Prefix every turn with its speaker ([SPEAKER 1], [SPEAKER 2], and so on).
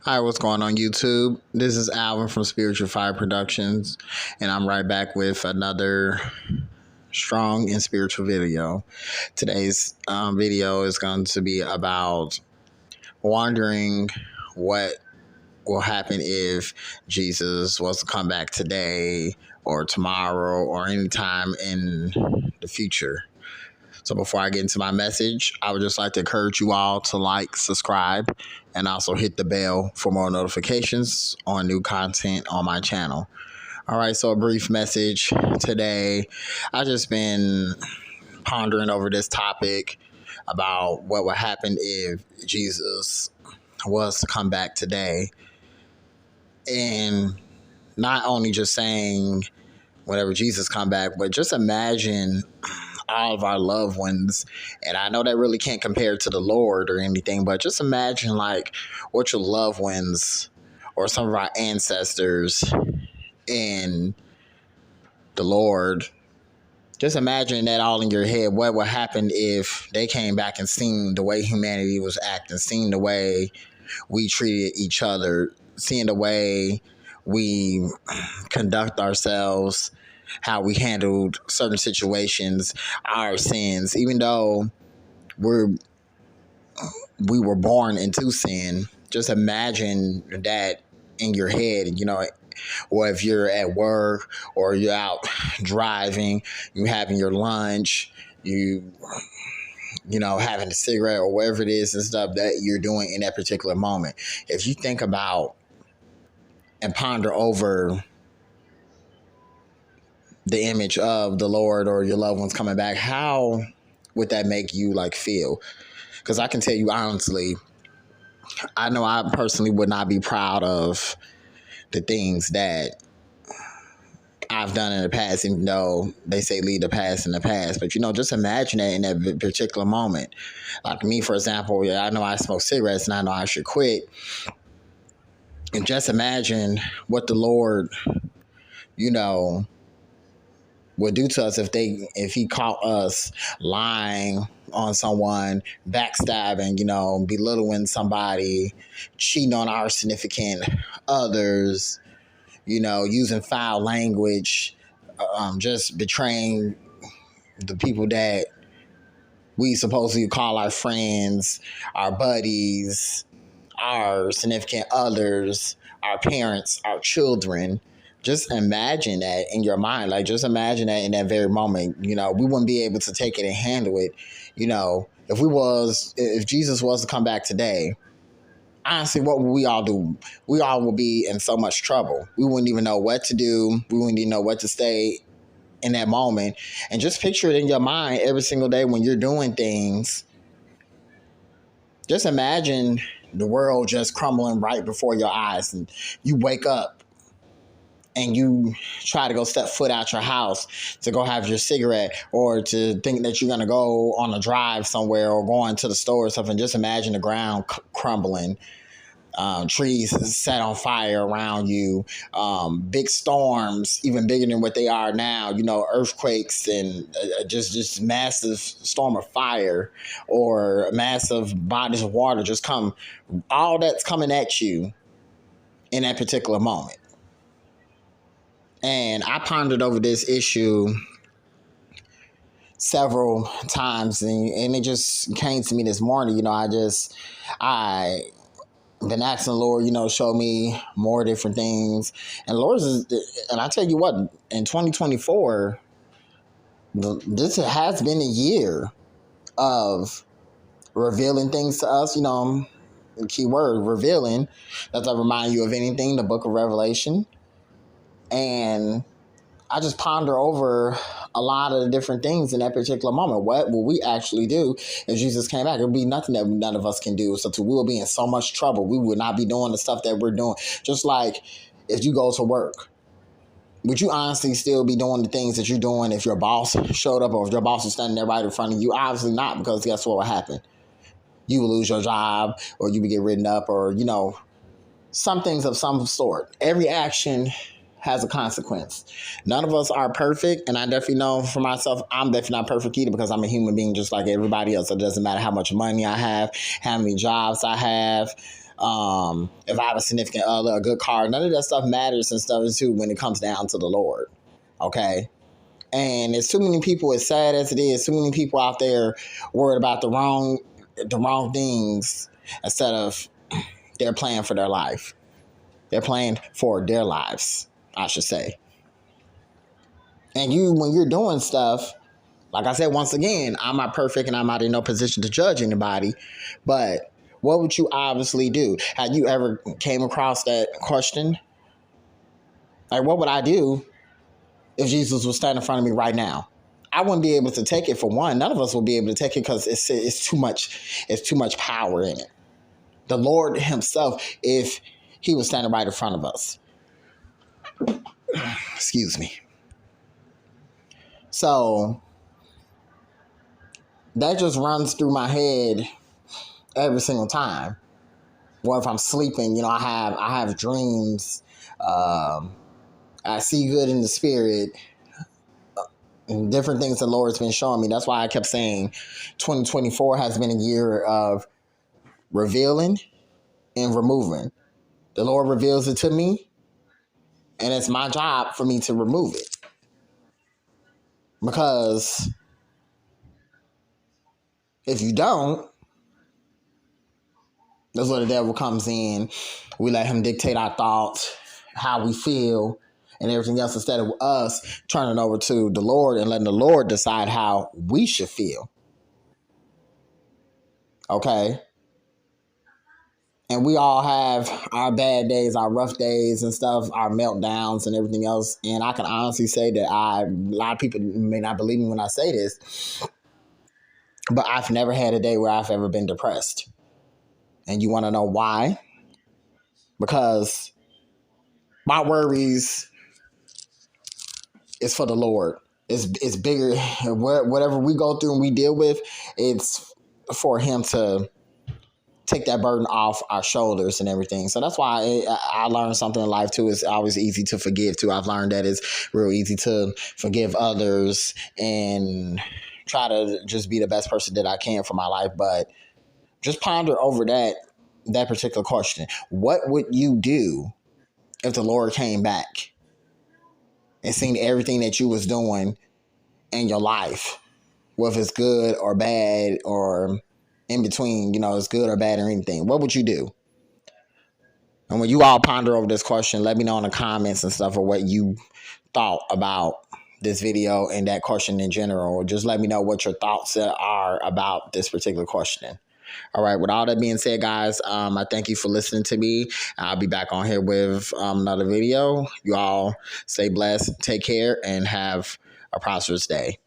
[SPEAKER 1] Hi, what's going on YouTube? This is Alvin from Spiritual Fire Productions, and I'm right back with another strong and spiritual video. Today's video is going to be about wondering what will happen if Jesus was to come back today or tomorrow or anytime in the future. So before I get into my message, I would just like to encourage you all to like, subscribe, and also hit the bell for more notifications on new content on my channel. All right, so a brief message today. I've just been pondering over this topic about what would happen if Jesus was to come back today. And not only just saying whenever Jesus come back, but just imagine all of our loved ones. And I know that really can't compare to the Lord or anything, but just imagine like what your loved ones or some of our ancestors and the Lord, just imagine that all in your head. What would happen if they came back and seen the way humanity was acting, seen the way we treated each other, seeing the way we conduct ourselves, how we handled certain situations, our sins, even though we were born into sin. Just imagine that in your head, or if you're at work or you're out driving, you having your lunch, you having a cigarette or whatever it is and stuff that you're doing in that particular moment. If you think about and ponder over the image of the Lord or your loved ones coming back, how would that make you feel? Because I can tell you honestly, I know I personally would not be proud of the things that I've done in the past, even though they say leave the past in the past. But, just imagine that in that particular moment. Like me, for example, I know I smoke cigarettes and I know I should quit. And just imagine what the Lord, would do to us if he caught us lying on someone, backstabbing, belittling somebody, cheating on our significant others, using foul language, just betraying the people that we supposedly call our friends, our buddies, our significant others, our parents, our children. Just imagine that in your mind. Just imagine that in that very moment. We wouldn't be able to take it and handle it. If Jesus was to come back today, honestly, what would we all do? We all would be in so much trouble. We wouldn't even know what to do. We wouldn't even know what to say in that moment. And just picture it in your mind every single day when you're doing things. Just imagine the world just crumbling right before your eyes, and you wake up and you try to go step foot out your house to go have your cigarette or to think that you're going to go on a drive somewhere or going to the store or something. Just imagine the ground crumbling, trees set on fire around you, big storms, even bigger than what they are now, earthquakes and just massive storm of fire or massive bodies of water just come. All that's coming at you in that particular moment. And I pondered over this issue several times, and it just came to me this morning. I been asking the Lord, show me more different things. And and I tell you what, in 2024, this has been a year of revealing things to us. Key word, revealing. Does that remind you of anything? The book of Revelation. And I just ponder over a lot of the different things in that particular moment. What will we actually do if Jesus came back? It would be nothing that none of us can do. So we will be in so much trouble. We would not be doing the stuff that we're doing. Just like if you go to work, would you honestly still be doing the things that you're doing if your boss showed up or if your boss was standing there right in front of you? Obviously not, because guess what will happen? You will lose your job, or you will get written up, or, some things of some sort. Every action has a consequence. None of us are perfect, and I definitely know for myself, I'm definitely not perfect either, because I'm a human being just like everybody else. It doesn't matter how much money I have, how many jobs I have, if I have a significant other, a good car, none of that stuff matters and stuff too when it comes down to the Lord. Okay. And there's too many people, as sad as it is, too many people out there worried about the wrong things instead of they're playing for their life. They're playing for their lives, I should say. And when you're doing stuff, like I said, once again, I'm not perfect and I'm not in no position to judge anybody, but what would you obviously do? Have you ever came across that question? Like, what would I do if Jesus was standing in front of me right now? I wouldn't be able to take it, for one. None of us will be able to take it because it's too much power in it. The Lord himself, if he was standing right in front of us. Excuse me. So that just runs through my head every single time. Or if I'm sleeping, I have dreams. I see good in the spirit. And different things the Lord's been showing me. That's why I kept saying 2024 has been a year of revealing and removing. The Lord reveals it to me, and it's my job for me to remove it. Because if you don't, that's where the devil comes in. We let him dictate our thoughts, how we feel, and everything else, instead of us turning over to the Lord and letting the Lord decide how we should feel. Okay? And we all have our bad days, our rough days and stuff, our meltdowns and everything else. And I can honestly say that a lot of people may not believe me when I say this, but I've never had a day where I've ever been depressed. And you want to know why? Because my worries is for the Lord. It's bigger. Whatever we go through and we deal with, it's for him to take that burden off our shoulders and everything. So that's why I learned something in life too. It's always easy to forgive too. I've learned that it's real easy to forgive others and try to just be the best person that I can for my life. But just ponder over that particular question. What would you do if the Lord came back and seen everything that you was doing in your life, whether it's good or bad or in between, it's good or bad or anything? What would you do? And when you all ponder over this question, let me know in the comments and stuff or what you thought about this video and that question in general. Just let me know what your thoughts are about this particular question. All right. With all that being said, guys, I thank you for listening to me. I'll be back on here with another video. You all stay blessed, take care, and have a prosperous day.